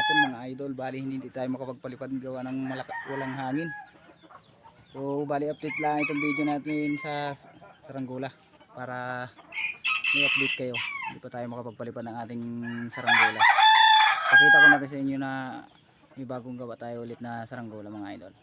hapon mga idol. Bali hindi tayo makapagpalipad gawa ng walang hangin. So bali update lang itong video natin sa saranggola para may update kayo. Hindi pa tayo makapagpalipad ng ating saranggola. Pakita ko na rin sa inyo na may bagong gawa tayo ulit na saranggola mga idol.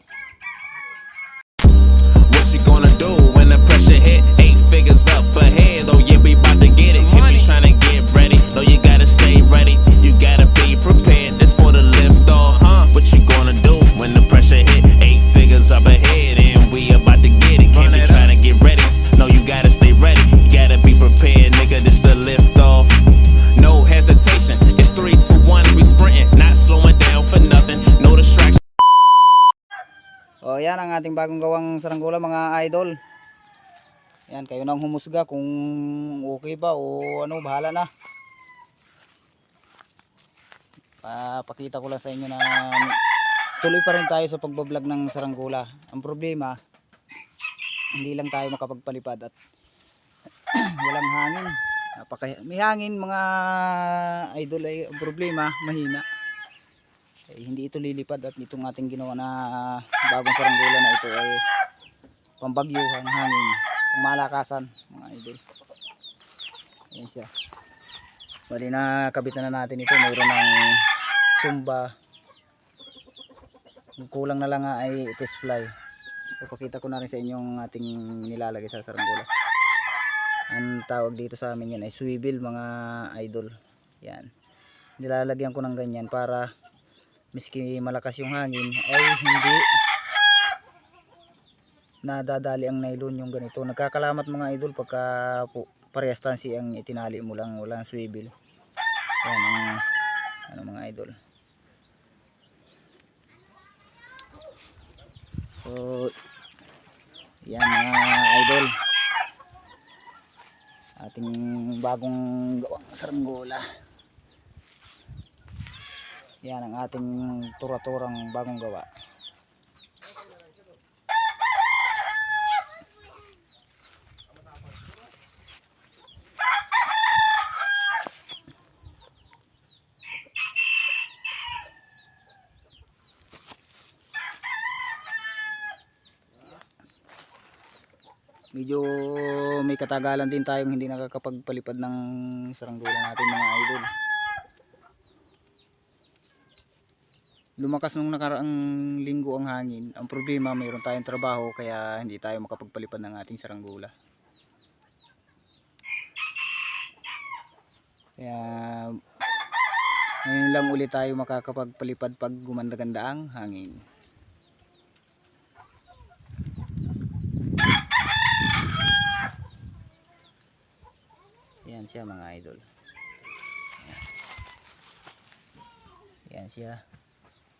What you gonna do when the pressure hit? 8 figures up ahead. Oh yeah, we about to get it. Keep me trying to get ready. No, you gotta stay ready. You gotta be prepared. This for the lift off, huh? What you gonna do when the pressure hit? 8 figures up ahead, and we about to get it. Keep me trying to get ready. No, you gotta stay ready. You gotta be prepared, nigga. This the lift off. No hesitation. It's 3, 2, 1. We sprinting, not slowing down for nothing. No distraction. O yan ang ating bagong gawang saranggola mga idol. Yan, kayo nang humusga kung okay ba o ano, bahala na. Pakita ko lang sa inyo na tuloy pa rin tayo sa pagbablog ng saranggola. Ang problema, hindi lang tayo makapagpalipad at walang hangin. May hangin mga idol, ay ang problema mahina. Hindi ito lilipad at itong ating ginawa na bagong saranggola na ito ay pambagyuhang hangin, pamalakasan mga idol. Ayan siya. Bali na kabitan na natin ito, mayroon ng sumba. Yung kulang na lang nga ay test fly. Ipakita ko na rin sa inyo yung ating nilalagay sa saranggola. Ang tawag dito sa amin yan ay swivel mga idol. Yan, nilalagyan ko ng ganyan para miski malakas yung hangin ay hindi nadadali ang nylon yung ganito. Nagkakalamat mga idol pagka parehas tansi ang itinali mo lang, walang swivel. Yan ang ano mga idol. So yan mga idol, ating bagong gawang saranggola. Yan ang ating turaturang bagong gawa. Medyo may katagalan din tayong hindi nakakapagpalipad ng saranggola natin mga idol. Lumakas nung nakaraang linggo ang hangin. Ang problema, mayroon tayong trabaho kaya hindi tayo makapagpalipad ng ating saranggola. Kaya ngayon lang ulit tayo makakapagpalipad pag gumanda-ganda ang hangin. Yan siya mga idol. Yan siya.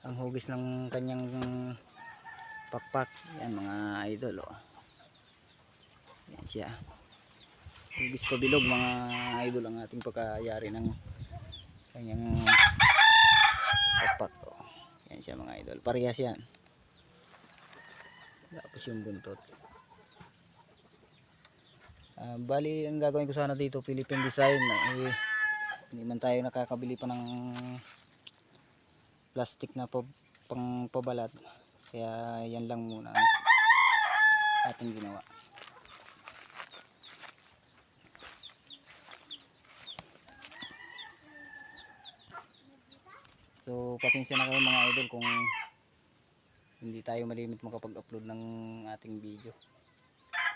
Ang hugis ng kanyang pakpak. Yan mga idol. Oh. Yan siya. Hugis pabilog mga idol ang ating pagkayari ng kanyang pakpak. Oh. Yan siya mga idol. Parehas yan. Tapos yung buntot. Bali ang gagawin ko sana dito Philippine design. Hindi man tayo nakakabili pa ng plastic na pang pabalat, kaya yan lang muna ang ating ginawa. So pasensya na kayo mga idol kung hindi tayo malimit makapag-upload ng ating video,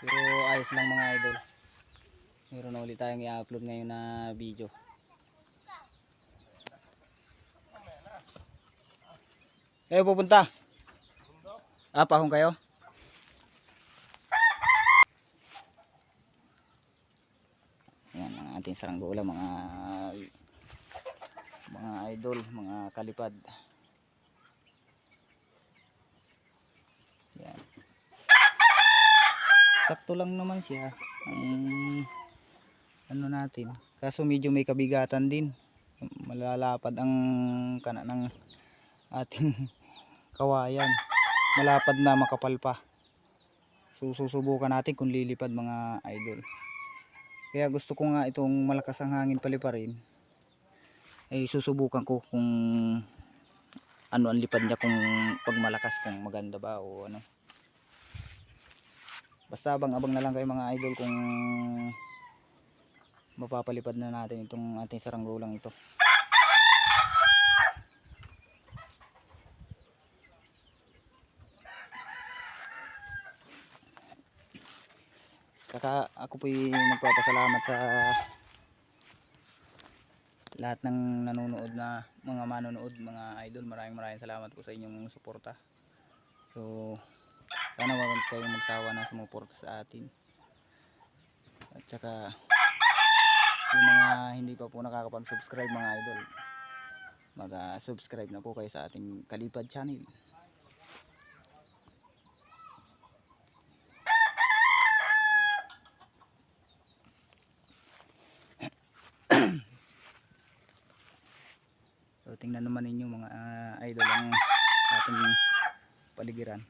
pero ayos lang mga idol. Meron na ulit tayong i-upload ngayon na video. Kayo pupunta? Pahong kayo? Yan ang ating saranggola mga idol, mga kalipad. Yan. Sakto lang naman siya ang ano natin. Kaso medyo may kabigatan din. Malalapad ang kana ng ating kawayan, malapad na, makapal pa. So susubukan natin kung lilipad mga idol. Kaya gusto ko nga itong malakas ang hangin paliparin, ay susubukan ko kung ano ang lipad niya, kung pag malakas, kung maganda ba o ano. Basta abang-abang na lang kayo mga idol kung mapapalipad na natin itong ating saranggolang ito. Saka ako po'y nagpapasalamat sa lahat ng nanonood na mga manonood, mga idol. Maraming salamat po sa inyong suporta. So sana wag kayong magsawa na sumuporta sa atin. At saka yung mga hindi pa po nakakapag-subscribe mga idol, mag-subscribe na po kayo sa ating Kalipad channel. So tingnan naman ninyo mga idol ang ating paligiran.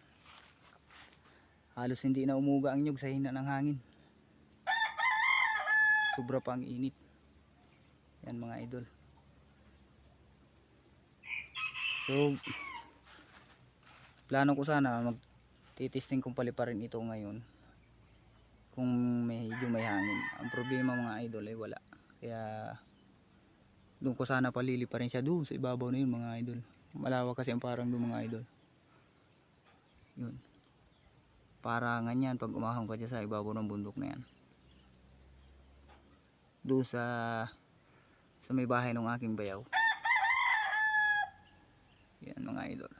Halos hindi na umuga ang nyug sa hina ng hangin. Sobra pa ang init. Yan mga idol. So plano ko sana magtitesting kung paliparin ito ngayon kung medyo may hangin. Ang problema mga idol ay wala. Kaya doon ko sana paliliparin siya doon sa ibabaw na yun mga idol. Malawak kasi ang parang doon mga idol. Yun. Para ganyan pag umahon ka dyan sa ibabaw ng bundok na yan. Doon sa may bahay ng aking bayaw. Yan mga idol.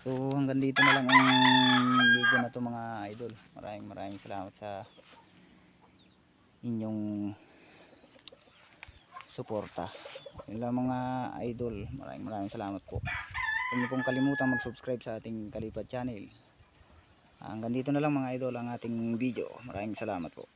So hanggang dito na lang ang video na to mga idol. Maraming salamat sa inyong suporta. Yun lang mga idol. Maraming salamat po. Huwag niyo pong kalimutang mag-subscribe sa ating Kalipad channel. Hanggang dito na lang mga idol ang ating video. Maraming salamat po.